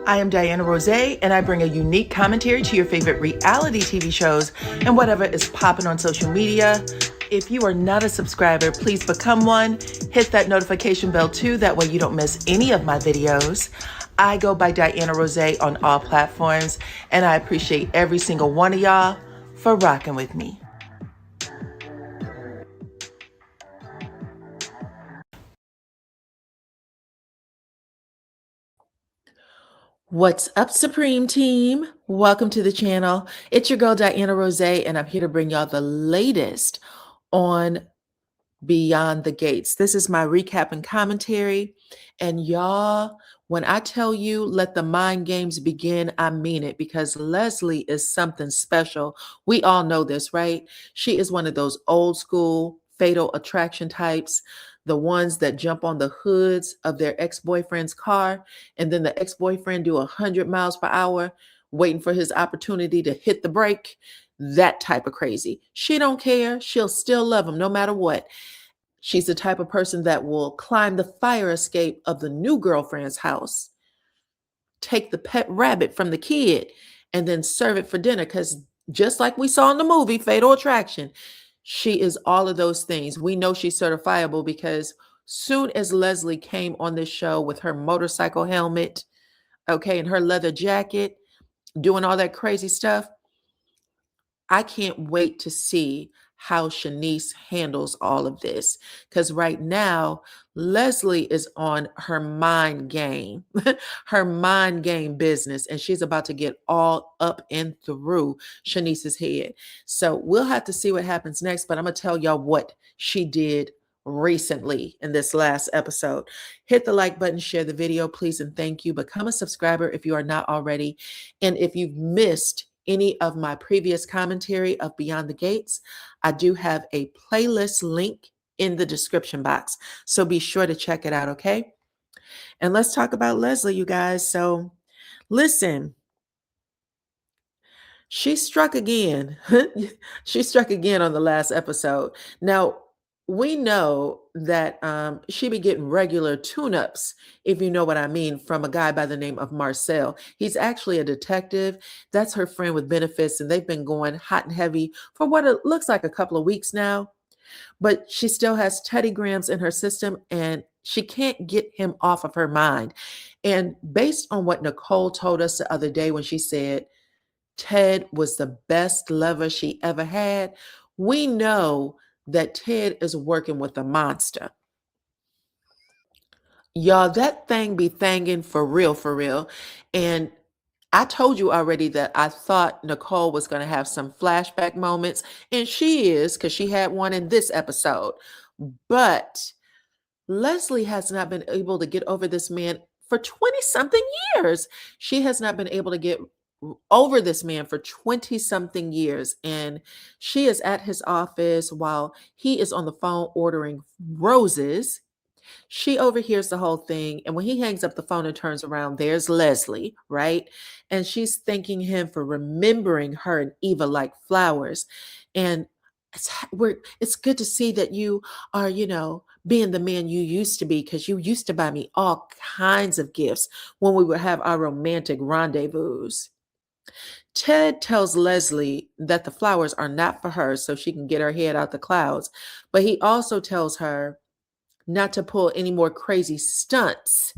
I am DYANAROZAY, and I bring a unique commentary to your favorite reality TV shows and whatever is popping on social media. If you are not a subscriber, please become one. Hit that notification bell too, that way you don't miss any of my videos. I go by DYANAROZAY on all platforms, and I appreciate every single one of y'all for rocking with me. What's up, Supreme Team? Welcome to the channel. It's your girl, DYANAROZAY, and I'm here to bring y'all the latest on Beyond the Gates. This is my recap and commentary. And y'all, when I tell you, let the mind games begin, I mean it, because Leslie is something special. We all know this, right? She is one of those old school fatal attraction types, the ones that jump on the hoods of their ex-boyfriend's car, and then the ex-boyfriend do 100 miles per hour, waiting for his opportunity to hit the brake. That type of crazy. She don't care. She'll still love him no matter what. She's the type of person that will climb the fire escape of the new girlfriend's house, take the pet rabbit from the kid, and then serve it for dinner. Because just like we saw in the movie Fatal Attraction, she is all of those things. We know she's certifiable because soon as Leslie came on this show with her motorcycle helmet, okay, and her leather jacket, doing all that crazy stuff, I can't wait to see how Shanice handles all of this. Because right now, Leslie is on her mind game, her mind game business, and she's about to get all up and through Shanice's head. So we'll have to see what happens next, but I'm going to tell y'all what she did recently in this last episode. Hit the like button, share the video, please, and thank you. Become a subscriber if you are not already. And if you've missed any of my previous commentary of Beyond the Gates, I do have a playlist link in the description box. So be sure to check it out, okay? And let's talk about Leslie, you guys. So listen, she struck again. She struck again on the last episode. Now, we know that she be getting regular tune-ups, if you know what I mean, from a guy by the name of Martell. He's actually a detective. That's her friend with benefits, and they've been going hot and heavy for what it looks like a couple of weeks now. But she still has Teddy Grahams in her system, and she can't get him off of her mind. And based on what Nicole told us the other day when she said Ted was the best lover she ever had, we know that Ted is working with a monster. Y'all, that thing be thangin' for real, for real. And I told you already that I thought Nicole was going to have some flashback moments, and she is, because she had one in this episode. But Leslie has not been able to get over this man for 20-something years. She has not been able to get over this man for 20-something years. And she is at his office while he is on the phone ordering roses. She overhears the whole thing. And when he hangs up the phone and turns around, there's Leslie, right? And she's thanking him for remembering her and Eva like flowers. And it's good to see that you are, being the man you used to be, because you used to buy me all kinds of gifts when we would have our romantic rendezvous. Ted tells Leslie that the flowers are not for her so she can get her head out the clouds, but he also tells her not to pull any more crazy stunts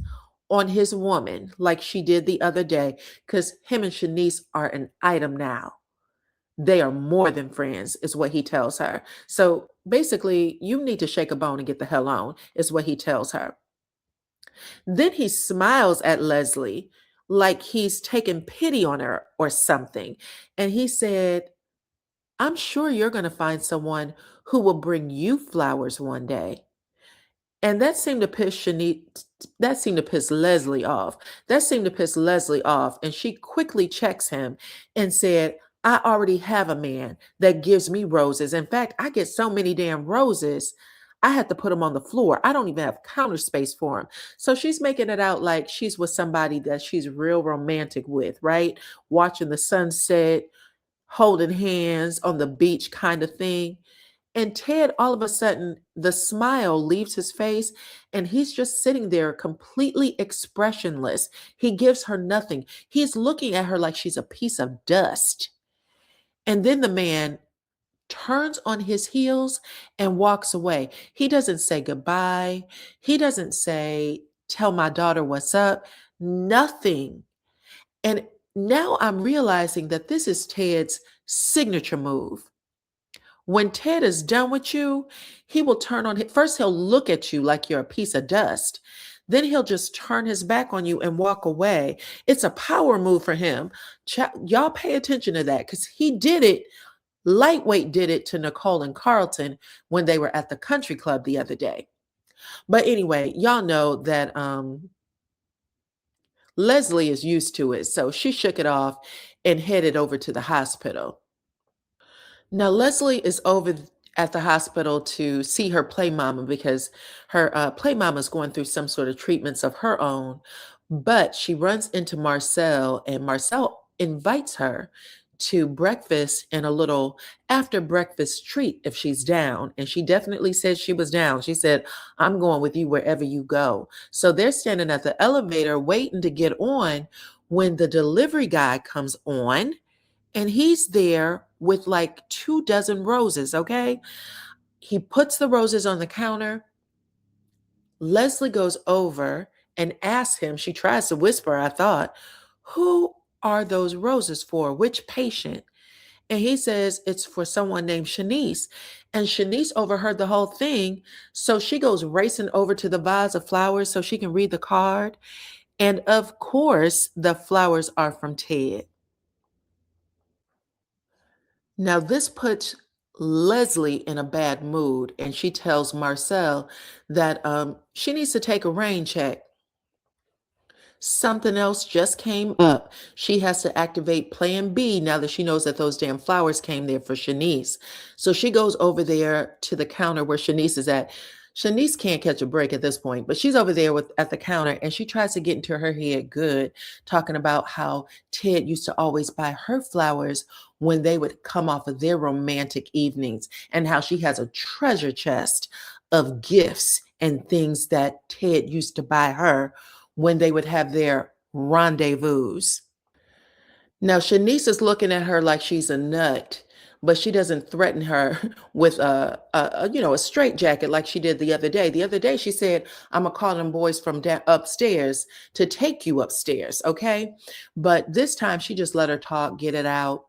on his woman like she did the other day, because him and Shanice are an item now. They are more than friends, is what he tells her. So basically, you need to shake a bone and get the hell on, is what he tells her. Then he smiles at Leslie like he's taking pity on her or something. And he said, I'm sure you're going to find someone who will bring you flowers one day. And that seemed to piss Shanice, that seemed to piss Leslie off. That seemed to piss Leslie off. And she quickly checks him and said, I already have a man that gives me roses. In fact, I get so many damn roses, I had to put them on the floor. I don't even have counter space for them. So she's making it out like she's with somebody that she's real romantic with, right? Watching the sunset, holding hands on the beach kind of thing. And Ted, all of a sudden, the smile leaves his face and he's just sitting there completely expressionless. He gives her nothing. He's looking at her like she's a piece of dust. And then the man turns on his heels and walks away. He doesn't say goodbye. He doesn't say, tell my daughter what's up. Nothing. And now I'm realizing that this is Ted's signature move. When Ted is done with you, he will turn on, first, he'll look at you like you're a piece of dust. Then he'll just turn his back on you and walk away. It's a power move for him. Y'all pay attention to that because he did it. Lightweight did it to Nicole and Carlton when they were at the country club the other day. But anyway, y'all know that Leslie is used to it. So she shook it off and headed over to the hospital. Now, Leslie is over at the hospital to see her play mama because her play mama is going through some sort of treatments of her own. But she runs into Marcel, and Marcel invites her to breakfast and a little after breakfast treat if she's down. And she definitely said she was down. She said, I'm going with you wherever you go. So they're standing at the elevator waiting to get on when the delivery guy comes on, and he's there with like 24 roses, okay? He puts the roses on the counter. Leslie goes over and asks him, she tries to whisper, I thought, who are those roses for? Which patient? And he says it's for someone named Shanice. And Shanice overheard the whole thing. So she goes racing over to the vase of flowers so she can read the card. And of course, the flowers are from Ted. Now, this puts Leslie in a bad mood, and she tells Marcel that she needs to take a rain check. Something else just came up. She has to activate plan B now that she knows that those damn flowers came there for Shanice. So she goes over there to the counter where Shanice is at. Shanice can't catch a break at this point, but she's over there at the counter and she tries to get into her head good, talking about how Ted used to always buy her flowers when they would come off of their romantic evenings, and how she has a treasure chest of gifts and things that Ted used to buy her when they would have their rendezvous. Now, Shanice is looking at her like she's a nut, but she doesn't threaten her with a straight jacket like she did the other day. The other day, she said, "I'm gonna call them boys from upstairs to take you upstairs." Okay, but this time she just let her talk, get it out.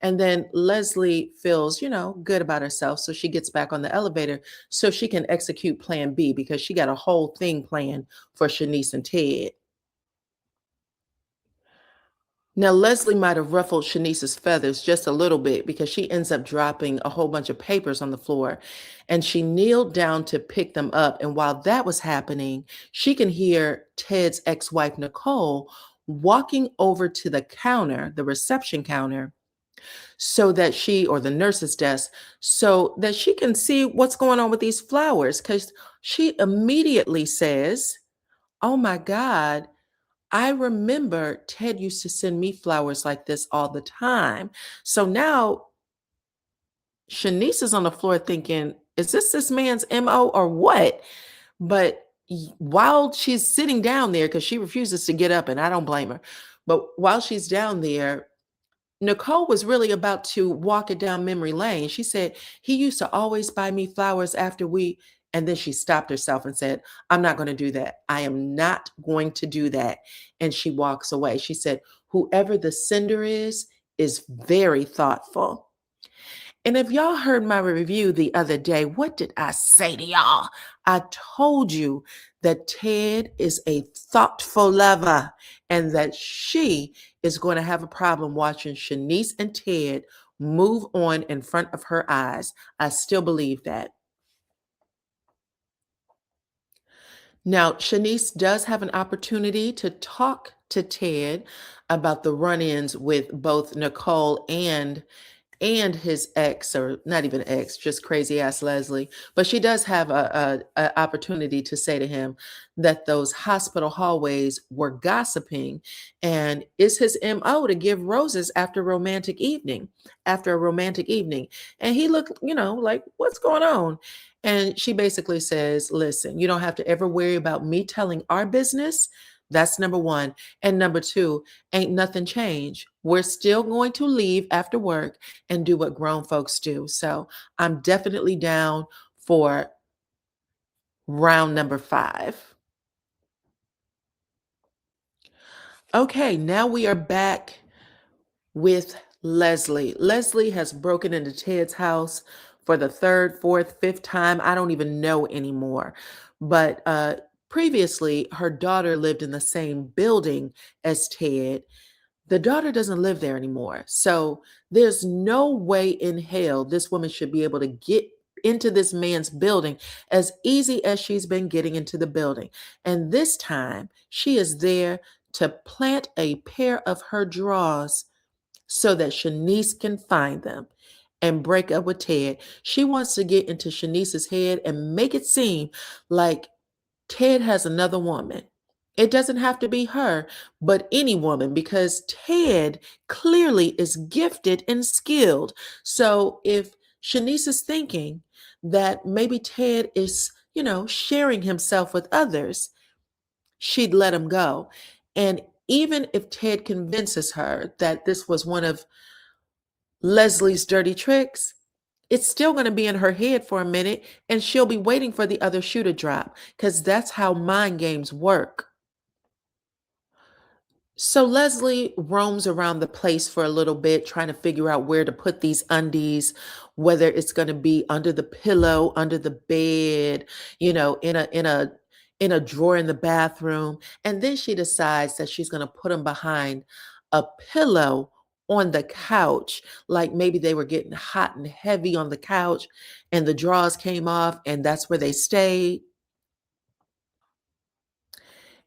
And then Leslie feels, good about herself. So she gets back on the elevator so she can execute plan B because she got a whole thing planned for Shanice and Ted. Now, Leslie might have ruffled Shanice's feathers just a little bit because she ends up dropping a whole bunch of papers on the floor, and she kneeled down to pick them up. And while that was happening, she can hear Ted's ex-wife, Nicole, walking over to the counter, the reception counter, so that or the nurse's desk, so that she can see what's going on with these flowers. Because she immediately says, oh my God, I remember Ted used to send me flowers like this all the time. So now Shanice is on the floor thinking, is this man's MO or what? But while she's sitting down there, because she refuses to get up, and I don't blame her, but while she's down there, Nicole was really about to walk it down memory lane. She said, he used to always buy me flowers after and then she stopped herself and said, I'm not going to do that. I am not going to do that. And she walks away. She said, whoever the sender is very thoughtful. And if y'all heard my review the other day, what did I say to y'all? I told you that Ted is a thoughtful lover and that she is going to have a problem watching Shanice and Ted move on in front of her eyes. I still believe that. Now, Shanice does have an opportunity to talk to Ted about the run-ins with both Nicole and and his ex, or not even ex, just crazy ass Leslie. But she does have a opportunity to say to him that those hospital hallways were gossiping, and is his MO to give roses after a romantic evening. And he looked, like, what's going on? And she basically says, listen, you don't have to ever worry about me telling our business. That's number one. And number two, ain't nothing changed. We're still going to leave after work and do what grown folks do. So I'm definitely down for round number 5. Okay, now we are back with Leslie. Leslie has broken into Ted's house for the third, fourth, fifth time. I don't even know anymore. But previously, her daughter lived in the same building as Ted. The daughter doesn't live there anymore. So there's no way in hell this woman should be able to get into this man's building as easy as she's been getting into the building. And this time she is there to plant a pair of her drawers so that Shanice can find them and break up with Ted. She wants to get into Shanice's head and make it seem like Ted has another woman. It doesn't have to be her, but any woman, because Ted clearly is gifted and skilled. So if Shanice is thinking that maybe Ted is, sharing himself with others, she'd let him go. And even if Ted convinces her that this was one of Leslie's dirty tricks, it's still going to be in her head for a minute, and she'll be waiting for the other shoe to drop, because that's how mind games work. So Leslie roams around the place for a little bit, trying to figure out where to put these undies, whether it's going to be under the pillow, under the bed, in a drawer in the bathroom. And then she decides that she's going to put them behind a pillow on the couch, like maybe they were getting hot and heavy on the couch, and the drawers came off, and that's where they stayed.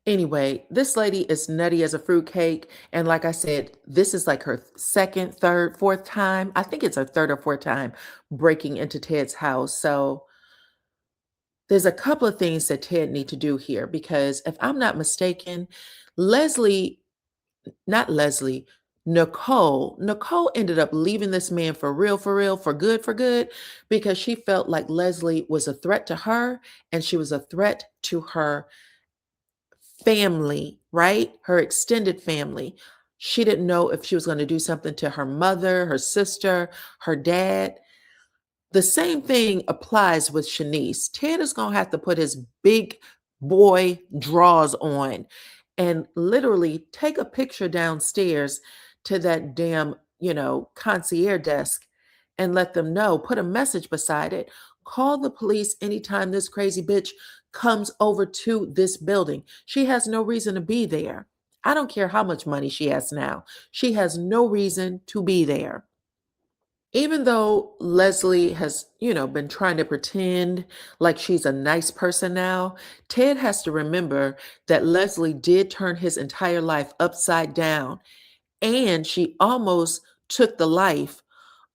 Anyway, this lady is nutty as a fruitcake. And like I said, this is like her second, third, fourth time. I think it's her third or fourth time breaking into Ted's house. So there's a couple of things that Ted need to do here, because if I'm not mistaken, Leslie, not Leslie, Nicole ended up leaving this man for real, for good, because she felt like Leslie was a threat to her, and she was a threat to her family, right? Her extended family. She didn't know if she was going to do something to her mother, her sister, her dad. The same thing applies with Shanice. Ted is going to have to put his big boy drawers on and literally take a picture downstairs to that damn, concierge desk, and let them know, put a message beside it. Call the police anytime this crazy bitch comes over to this building. She has no reason to be there. I don't care how much money she has now. She has no reason to be there. Even though Leslie has, been trying to pretend like she's a nice person now, Ted has to remember that Leslie did turn his entire life upside down, and she almost took the life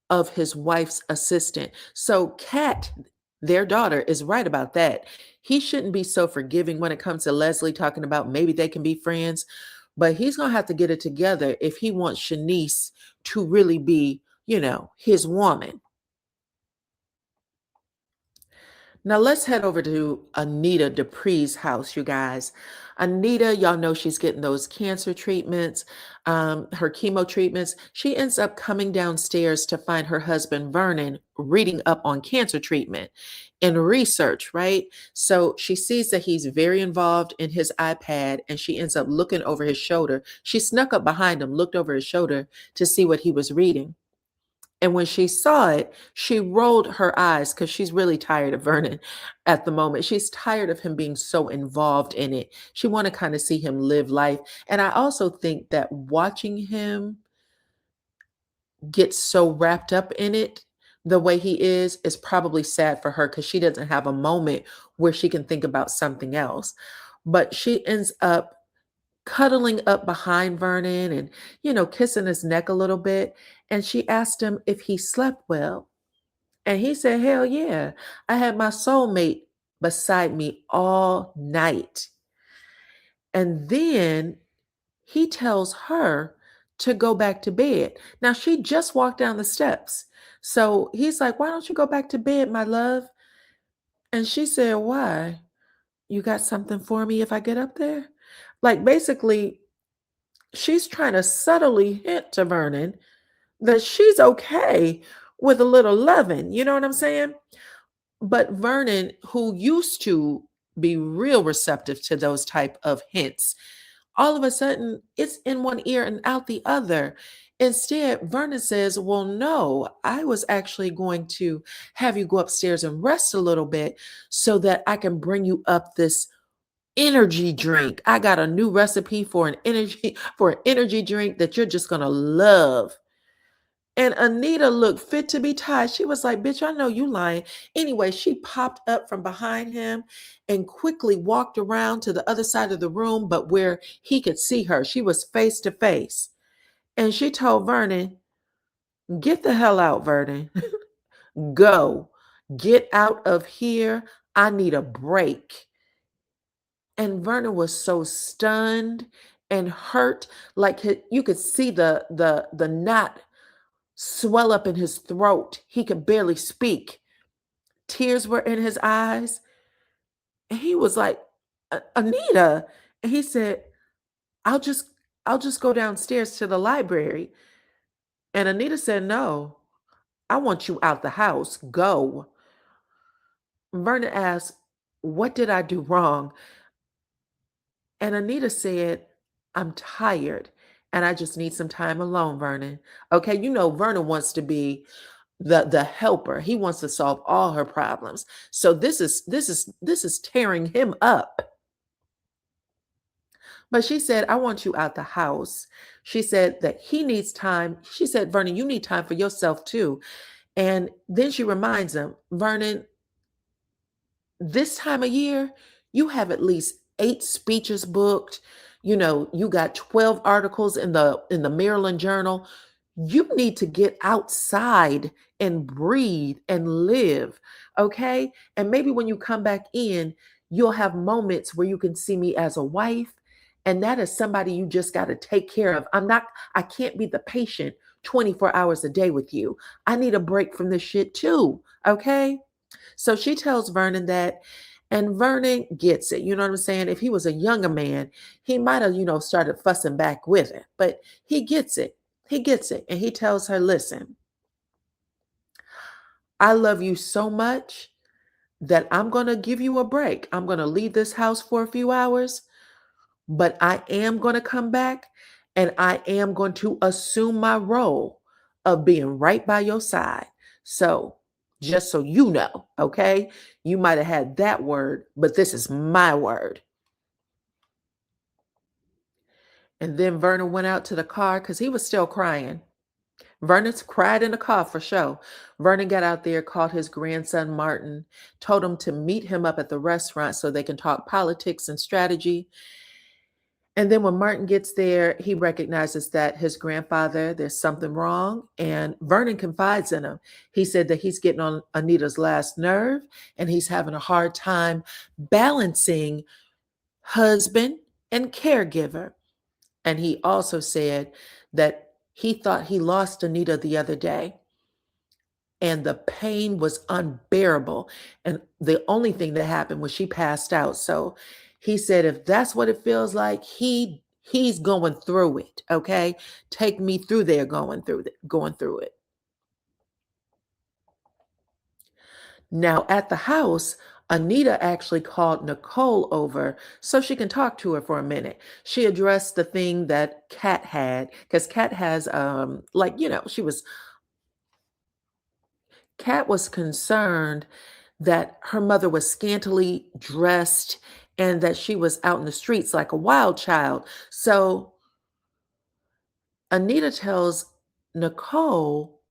of his wife's assistant. So Kat, their daughter, is right about that. He shouldn't be so forgiving when it comes to Leslie talking about maybe they can be friends, but he's going to have to get it together if he wants Shanice to really be, his woman. Now let's head over to Anita Dupree's house, you guys. Anita, y'all know she's getting those cancer treatments, her chemo treatments. She ends up coming downstairs to find her husband, Vernon, reading up on cancer treatment and research, right? So she sees that he's very involved in his iPad, and she ends up looking over his shoulder. She snuck up behind him, looked over his shoulder to see what he was reading. And when she saw it, she rolled her eyes, because she's really tired of Vernon at the moment. She's tired of him being so involved in it. She want to kind of see him live life. And I also think that watching him get so wrapped up in it the way he is probably sad for her, because she doesn't have a moment where she can think about something else. But she ends up cuddling up behind Vernon and, kissing his neck a little bit. And she asked him if he slept well. And he said, "Hell yeah. I had my soulmate beside me all night." And then he tells her to go back to bed. Now, she just walked down the steps. So he's like, "Why don't you go back to bed, my love?" And she said, "Why? You got something for me if I get up there?" Like, basically, she's trying to subtly hint to Vernon that she's okay with a little loving. You know what I'm saying? But Vernon, who used to be real receptive to those type of hints, all of a sudden it's in one ear and out the other. Instead, Vernon says, "Well, no, I was actually going to have you go upstairs and rest a little bit so that I can bring you up this energy drink. I got a new recipe for an energy drink that you're just going to love." And Anita looked fit to be tied. She was like, "Bitch, I know you lying." Anyway, she popped up from behind him and quickly walked around to the other side of the room, but where he could see her. She was face to face. And she told Vernon, "Get the hell out, Vernon. Go. Get out of here. I need a break." And Vernon was so stunned and hurt, like you could see the knot swell up in his throat. He could barely speak. Tears were in his eyes. And he was like, Anita." And he said, I'll just I'll just go downstairs to the library." And Anita said, "No, I want you out the house. Go." Vernon asked, "What did I do wrong?" And Anita said, "I'm tired and I just need some time alone, Vernon." Okay, Vernon wants to be the helper. He wants to solve all her problems. So this is tearing him up. But she said, "I want you out the house." She said that he needs time. She said, "Vernon, you need time for yourself too." And then she reminds him, "Vernon, this time of year, you have at least 8 speeches booked. You got 12 articles in the Maryland Journal. You need to get outside and breathe and live, okay? And maybe when you come back in, you'll have moments where you can see me as a wife, and that is somebody you just got to take care of. I can't be the patient 24 hours a day with you. I need a break from this shit too, okay?" So she tells Vernon that, and Vernon gets it. You know what I'm saying? If he was a younger man, he might have, started fussing back with it, but he gets it. He gets it. And he tells her, "Listen, I love you so much that I'm going to give you a break. I'm going to leave this house for a few hours, but I am going to come back and I am going to assume my role of being right by your side. So, just so you know, okay, you might have had that word, but this is my word." And then Vernon went out to the car because he was still crying. Vernon's cried in the car for sure. Vernon got out there, called his grandson Martin, told him to meet him up at the restaurant so they can talk politics and strategy. And then when Martin gets there, he recognizes that his grandfather, there's something wrong, and Vernon confides in him. He said that he's getting on Anita's last nerve and he's having a hard time balancing husband and caregiver. And he also said that he thought he lost Anita the other day and the pain was unbearable. And the only thing that happened was she passed out. So he said, if that's what it feels like, he's going through it. Okay, take me through there, going through it. Now at the house, Anita actually called Nicole over so she can talk to her for a minute. She addressed the thing that Kat had, because Kat has Kat was concerned that her mother was scantily dressed and that she was out in the streets like a wild child. So Anita tells Nicole,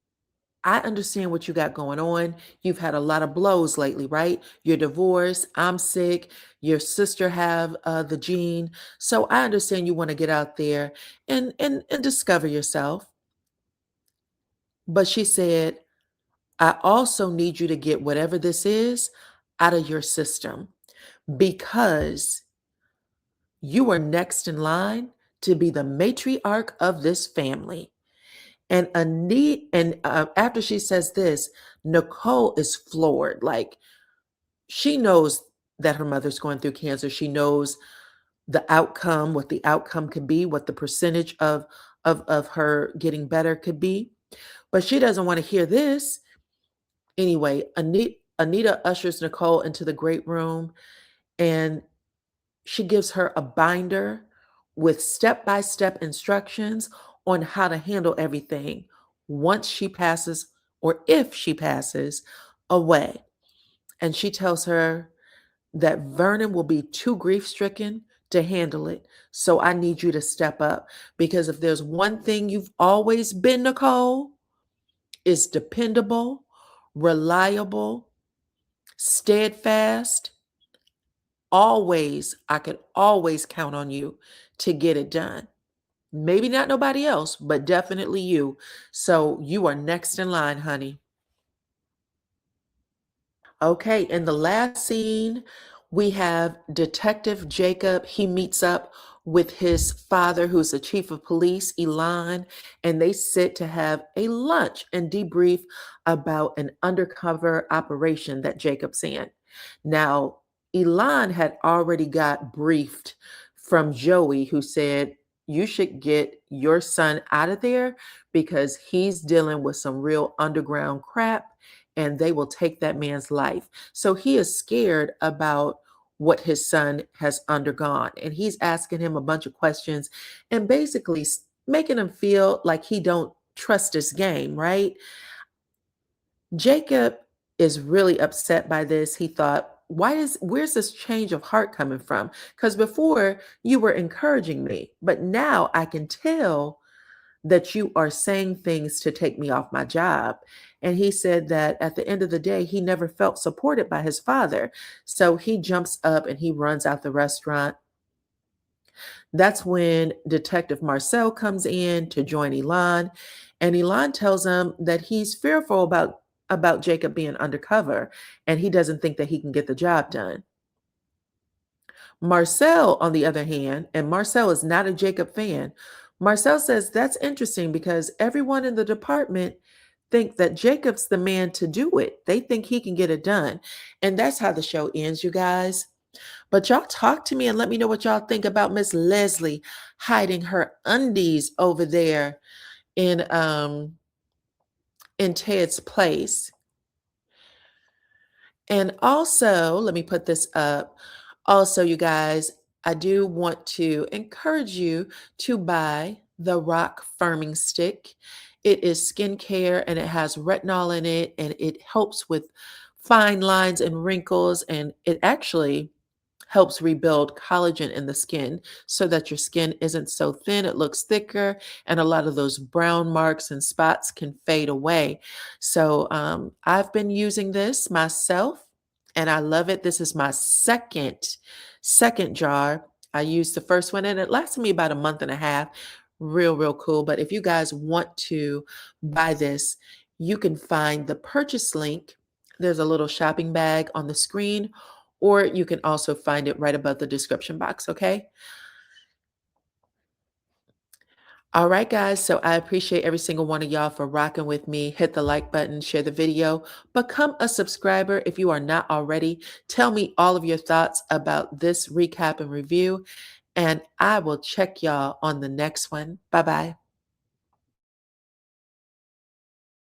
I understand what you got going on. You've had a lot of blows lately, right? You're divorced, I'm sick, your sister have the gene. So I understand you want to get out there and discover yourself. But she said, I also need you to get whatever this is out of your system because you are next in line to be the matriarch of this family. And after she says this, Nicole is floored. Like, she knows that her mother's going through cancer. She knows the outcome, what the outcome could be, what the percentage of her getting better could be. But she doesn't want to hear this. Anyway, Anita ushers Nicole into the great room and she gives her a binder with step-by-step instructions on how to handle everything once she passes, or if she passes away. And she tells her that Vernon will be too grief-stricken to handle it. So I need you to step up, because if there's one thing you've always been, Nicole, is dependable, reliable, steadfast. Always, I could always count on you to get it done. Maybe not nobody else, but definitely you. So you are next in line, honey. Okay, in the last scene, we have Detective Jacob. He meets up with his father, who's the chief of police, Elon, and they sit to have a lunch and debrief about an undercover operation that Jacob's in. Now, Elon had already got briefed from Joey, who said, you should get your son out of there because he's dealing with some real underground crap and they will take that man's life. So he is scared about what his son has undergone. And he's asking him a bunch of questions and basically making him feel like he don't trust his game, right? Jacob is really upset by this. He thought, where's this change of heart coming from? Because before you were encouraging me, but now I can tell that you are saying things to take me off my job. And he said that at the end of the day, he never felt supported by his father. So he jumps up and he runs out the restaurant. That's when Detective Marcel comes in to join Elon. And Elon tells him that he's fearful about Jacob being undercover and he doesn't think that he can get the job done. Marcel, on the other hand, and Marcel is not a Jacob fan, Marcel says that's interesting because everyone in the department think that Jacob's the man to do it. They think he can get it done. And that's how the show ends, you guys. But y'all talk to me and let me know what y'all think about Miss Leslie hiding her undies over there in Ted's place. And also, let me put this up. Also, you guys, I do want to encourage you to buy the Rock Firming Stick. It is skincare and it has retinol in it and it helps with fine lines and wrinkles, and it actually helps rebuild collagen in the skin so that your skin isn't so thin, it looks thicker, and a lot of those brown marks and spots can fade away. So I've been using this myself and I love it. This is my second jar. I used the first one and it lasted me about a month and a half. Real cool. But if you guys want to buy this, you can find the purchase link. There's a little shopping bag on the screen, or you can also find it right above the description box, okay? All right, guys, so I appreciate every single one of y'all for rocking with me. Hit the like button, share the video, become a subscriber if you are not already. Tell me all of your thoughts about this recap and review, and I will check y'all on the next one. Bye-bye.